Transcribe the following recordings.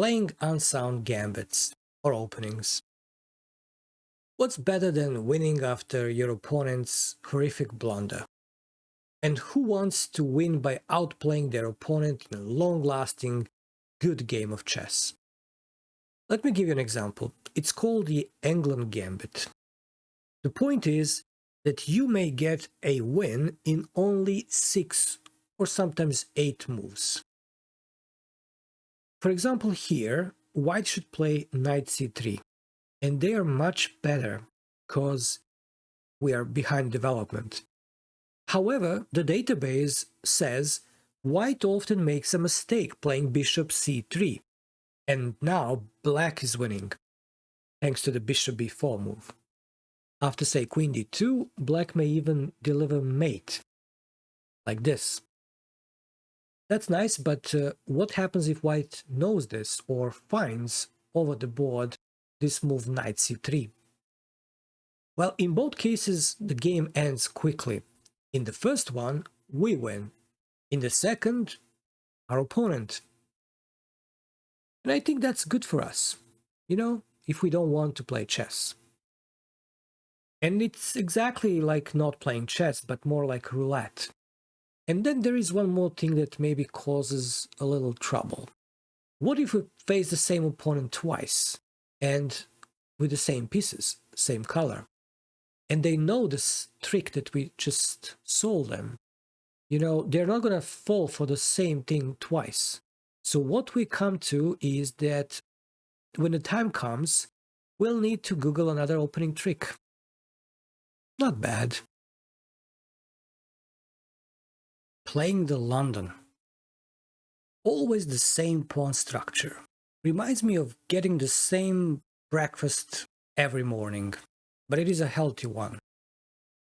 playing unsound gambits or openings. What's better than winning after your opponent's horrific blunder? And who wants to win by outplaying their opponent in a long-lasting, good game of chess? Let me give you an example. It's called the England Gambit. The point is that you may get a win in only 6 or sometimes 8 moves. For example, here, white should play knight c3, and they are much better because we are behind development. However, the database says white often makes a mistake playing bishop c3, and now black is winning, thanks to the bishop b4 move. After, say, queen d2, black may even deliver mate, like this. That's nice, but what happens if white knows this or finds over the board this move knight c3? Well, in both cases, the game ends quickly. In the first one, we win. In the second, our opponent. And I think that's good for us, if we don't want to play chess. And it's exactly like not playing chess, but more like roulette. And then there is one more thing that maybe causes a little trouble. What if we face the same opponent twice, and with the same pieces, same color? And they know this trick that we just sold them. They're not going to fall for the same thing twice. So what we come to is that when the time comes, we'll need to Google another opening trick. Not bad. Playing the London. Always the same pawn structure. Reminds me of getting the same breakfast every morning, but it is a healthy one.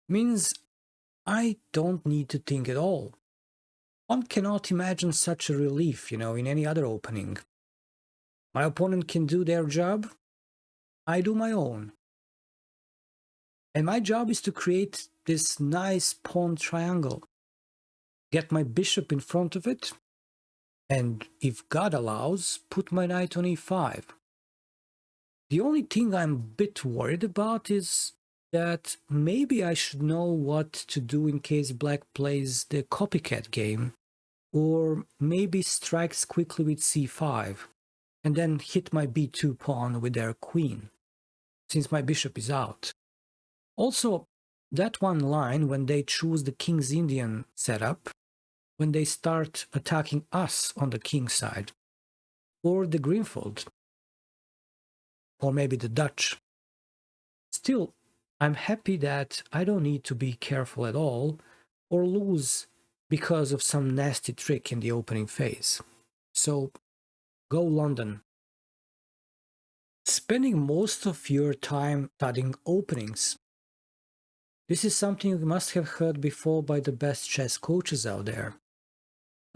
Means I don't need to think at all. One cannot imagine such a relief, in any other opening. My opponent can do their job, I do my own. And my job is to create this nice pawn triangle. Get my bishop in front of it, and if God allows, put my knight on e5. The only thing I'm a bit worried about is that maybe I should know what to do in case black plays the copycat game, or maybe strikes quickly with c5, and then hit my b2 pawn with their queen, since my bishop is out. Also, that one line when they choose the King's Indian setup, when they start attacking us on the king side, or the Greenfield, or maybe the Dutch. Still, I'm happy that I don't need to be careful at all, or lose because of some nasty trick in the opening phase. So, go London. Spending most of your time studying openings. This is something you must have heard before by the best chess coaches out there.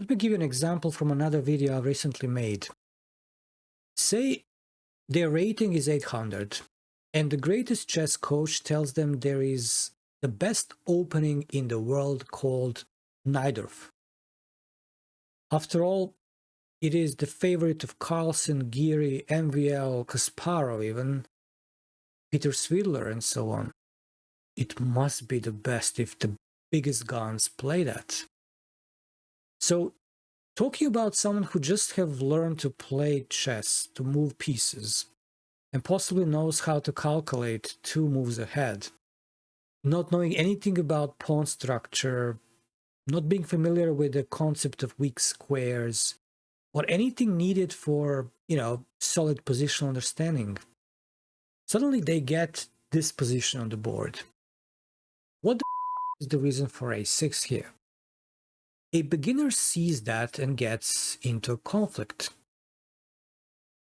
Let me give you an example from another video I recently made. Say their rating is 800, and the greatest chess coach tells them there is the best opening in the world called Najdorf. After all, it is the favorite of Carlsen, Geary, MVL, Kasparov even, Peter Swidler and so on. It must be the best if the biggest guns play that. So, talking about someone who just have learned to play chess, to move pieces, and possibly knows how to calculate 2 moves ahead, not knowing anything about pawn structure, not being familiar with the concept of weak squares, or anything needed for, solid positional understanding. Suddenly they get this position on the board. What the is the reason for a6 here? A beginner sees that and gets into conflict.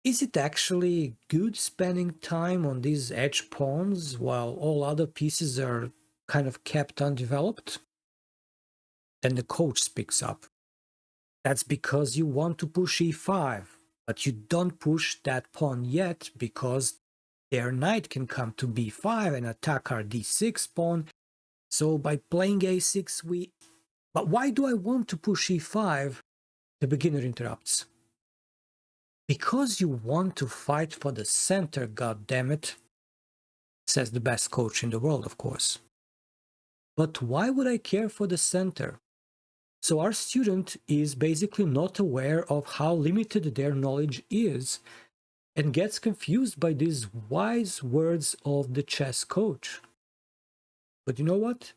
Is it actually good spending time on these edge pawns while all other pieces are kind of kept undeveloped? Then the coach speaks up. That's because you want to push e5, but you don't push that pawn yet because their knight can come to b5 and attack our d6 pawn. So by playing a6 But why do I want to push e5? The beginner interrupts. Because you want to fight for the center, goddammit, says the best coach in the world, of course. But why would I care for the center? So our student is basically not aware of how limited their knowledge is and gets confused by these wise words of the chess coach. But you know what?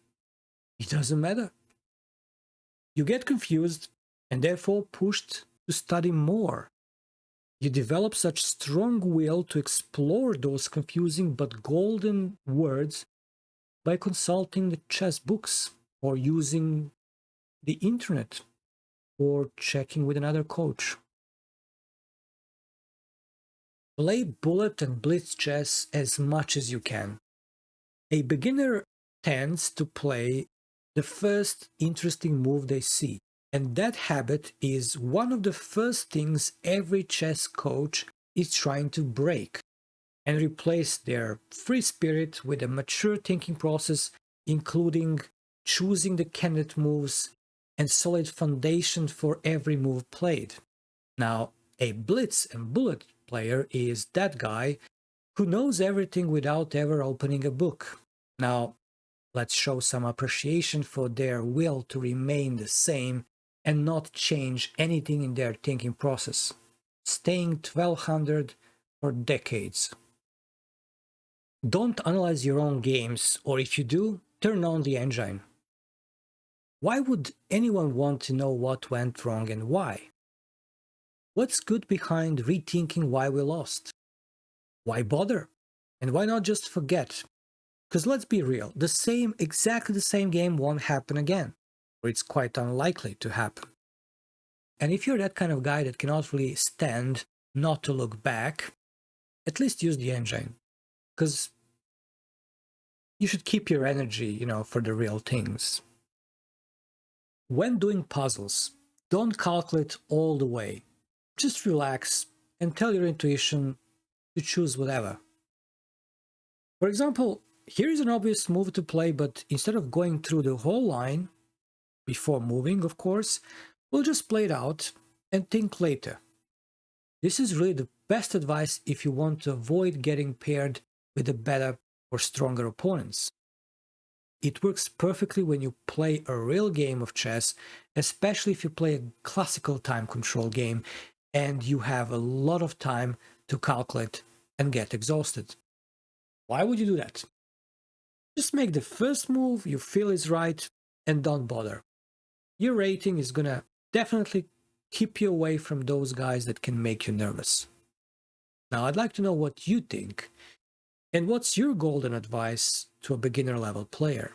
It doesn't matter. You get confused and therefore pushed to study more. You develop such strong will to explore those confusing but golden words by consulting the chess books or using the internet or checking with another coach. Play bullet and blitz chess as much as you can. A beginner tends to play the first interesting move they see, and that habit is one of the first things every chess coach is trying to break and replace their free spirit with a mature thinking process, including choosing the candidate moves and solid foundation for every move played. Now, a blitz and bullet player is that guy who knows everything without ever opening a book. Now, let's show some appreciation for their will to remain the same and not change anything in their thinking process, staying 1200 for decades. Don't analyze your own games, or if you do, turn on the engine. Why would anyone want to know what went wrong and why? What's good behind rethinking why we lost? Why bother? And why not just forget? Because let's be real, exactly the same game won't happen again, or it's quite unlikely to happen. And if you're that kind of guy that cannot really stand not to look back, at least use the engine. Because you should keep your energy, for the real things. When doing puzzles, don't calculate all the way. Just relax and tell your intuition to choose whatever. For example, here is an obvious move to play, but instead of going through the whole line, before moving, of course, we'll just play it out and think later. This is really the best advice if you want to avoid getting paired with the better or stronger opponents. It works perfectly when you play a real game of chess, especially if you play a classical time control game and you have a lot of time to calculate and get exhausted. Why would you do that? Just make the first move you feel is right and don't bother. Your rating is gonna definitely keep you away from those guys that can make you nervous. Now, I'd like to know what you think, and what's your golden advice to a beginner level player?